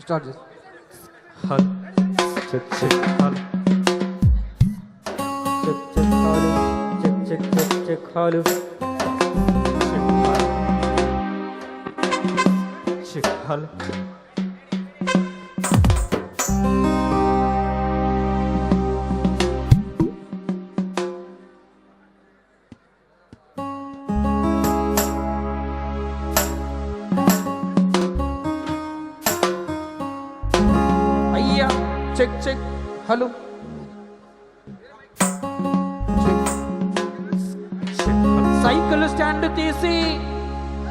start చేసి హల్ check check హల్ చెక్ చెక్ హల్ చెక్ చెక్ చెక్ చెక్ హల్ చెక్ హల్ అయ్యా check check hello cycle stand తీసి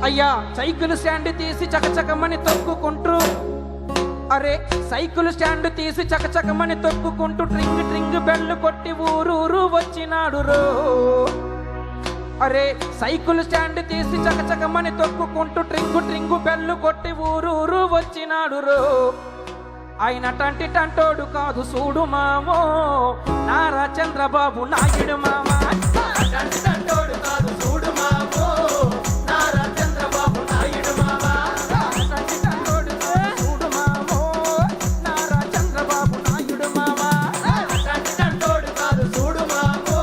అయ్యా సైకిల్ స్టాండ్ తీసి చకచకమని తొక్కుకుంటూ అరే సైకిల్ స్టాండ్ తీసి చకచకమని తొక్కుకుంటూ ట్రింగ్ ట్రింగ్ బెల్లు కొట్టి ఊరూరు వచ్చినాడు రో అరే సైకిల్ స్టాండ్ తీసి చకచకమని తొక్కుకుంటూ ట్రింగు ట్రింగు బెల్లు కొట్టి ఊరూరు వచ్చినాడు రో ఆయన టంటి టంటోడు కాదు చూడు మామో నారా చంద్రబాబు నాయుడు మామ టంటి టంటోడు కాదు చూడు మామో నారా చంద్రబాబు నాయుడు మామ టంటి టంటోడు చూడు మామో నారా చంద్రబాబు నాయుడు మామ టంటి టంటోడు కాదు చూడు మామో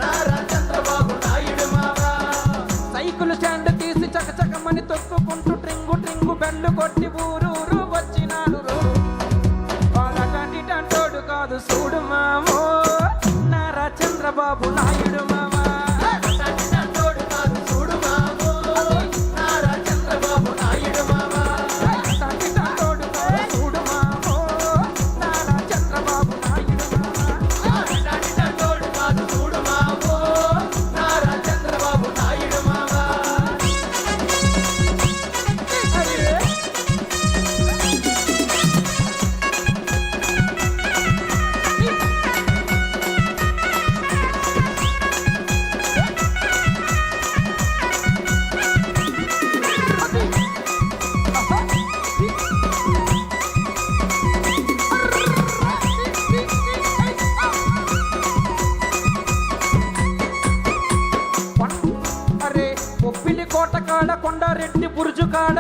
నారా చంద్రబాబు నాయుడు మామ సైకిల్ స్టాండ్ తీసి చకచకమని తొక్కుకుంటూ ట్రింగు ట్రింగు బెల్లు కొట్టి ఊరూరు వచ్చినాడు రో కాదు చూడు మామో నారా చంద్రబాబు నాయుడు మామ టంటోడు కాదు చూడు మామో నారా చంద్రబాబు నాయుడు మామ టంటోడు కాదు చూడు మామో నారా చంద్రబాబు నాయుడు మామ టంటోడు కాదు చూడు మామో నారా చంద్రబాబు నాయుడు మామ కోటకాడ కొండారెడ్డి బురుజు కాడ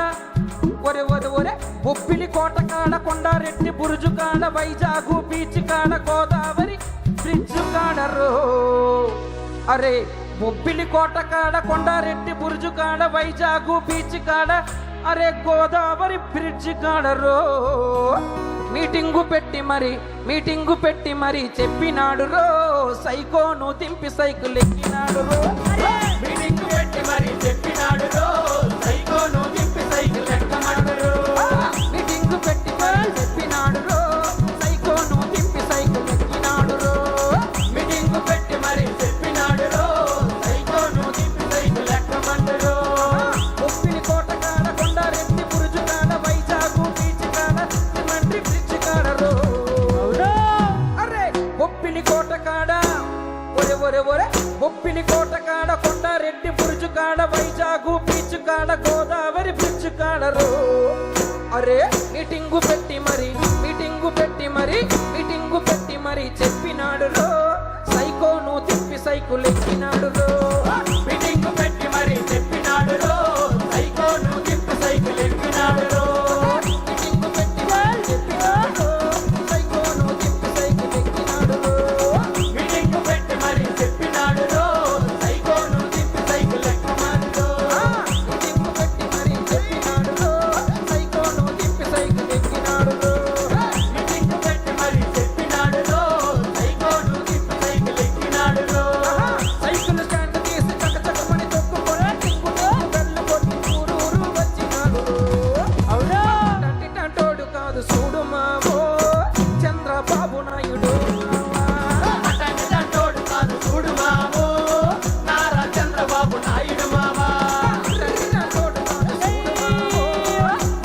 ఒరే ఒరే ఒరే బొబ్బిలి కోటకాడ కొండారెడ్డి బురుజు కాడ వైజాగు బీచ్ కాడ గోదావరి బ్రిడ్జ్ కాడ రో అరే బొబ్బిలి కోటకాడ కొండారెడ్డి బురుజు కాడ వైజాగు బీచ్ కాడ అరే గోదావరి బ్రిడ్జ్ కాడ రో మీటింగు పెట్టి మరి చెప్పినాడు రో సైకోను దింపి సైకిల్ ఎక్కినాడు రో మీటింగు పెట్టి మరి చెప్పినాడు రో సైకోను దింపి సైకిల్ ఎక్కమన్నాడు రో మీటింగు పెట్టి మరి చెప్పినాడు రో సైకోను దింపి సైకిల్ ఎక్కినాడు రో మీటింగు పెట్టి మరి చెప్పినాడు రో సైకోను దింపి సైకిల్ ఎక్కమన్నాడు రో బొబ్బిలి కోటకాడ కొండారెడ్డి బురుజు కాడ వైజాగు బీచ్ కాడ సిమెంట్రీ బ్రిడ్జ్ కాడ రో అరే బొబ్బిలి కోటకాడ ఒరే ఒరే ఒరే బొబ్బిలి కోటకాడ కొండారెడ్డి బురుజు కాడ వైజాగు బీచ్ కాడ గోదావరి బ్రిడ్జ్ కాడ రో అరే మీటింగు పెట్టి మరి చెప్పినాడు రో సైకోను తిప్పి సైకిల్ ఎక్కినాడు రో మీటింగు పెట్టి మరి చెప్పినాడు రో సైకోను తిప్పి సైకిల్ ఎక్కినాడు రో మీటింగు పెట్టి మరి చెప్పినాడు రో సైకోను తిప్పి సైకిల్ ఎక్కినాడు రో మీటింగు పెట్టి మరి చెప్పినాడు రో సైకోను తిప్పి సైకిల్ ఎక్కమన్నాడు రో మీటింగు పెట్టి మరి చెప్పినాడు రో సైకోను తిప్పి సైకిల్ ఎక్కినాడు రో మీటింగు పెట్టి మరి చెప్పినాడు రో సైకోను తిప్పి సైకిల్ ఎక్కినాడు రో సైకిల్ స్టాండ్ తీసి చకచకమని తొక్కుకొని టింగులో బెల్లు కొట్టి ఊరూరు వచ్చినాడు అవునా టంటి టంటోడు కాదు చూడు మామో చంద్రబాబు నాయుడు టంటి టంటోడు కాదు చూడు మామో నారా చంద్రబాబు నాయుడు మామ టంటి టంటోడు కాదు చూడు మామో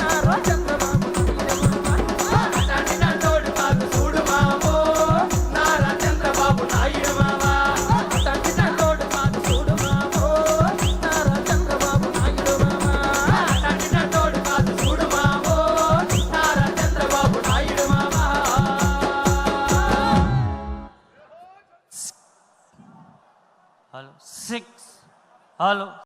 నారా చంద్రబాబు నాయుడు మామ టంటి టంటోడు కాదు చూడు మామో నారా చంద్రబాబు నాయుడు మామ టంటి టంటోడు కాదు చూడు మామో నారా చంద్రబాబు నాయుడు మామ టంటి టంటోడు కాదు చూడు మామో నారా చంద్రబాబు నాయుడు మామ హలో 6 హలో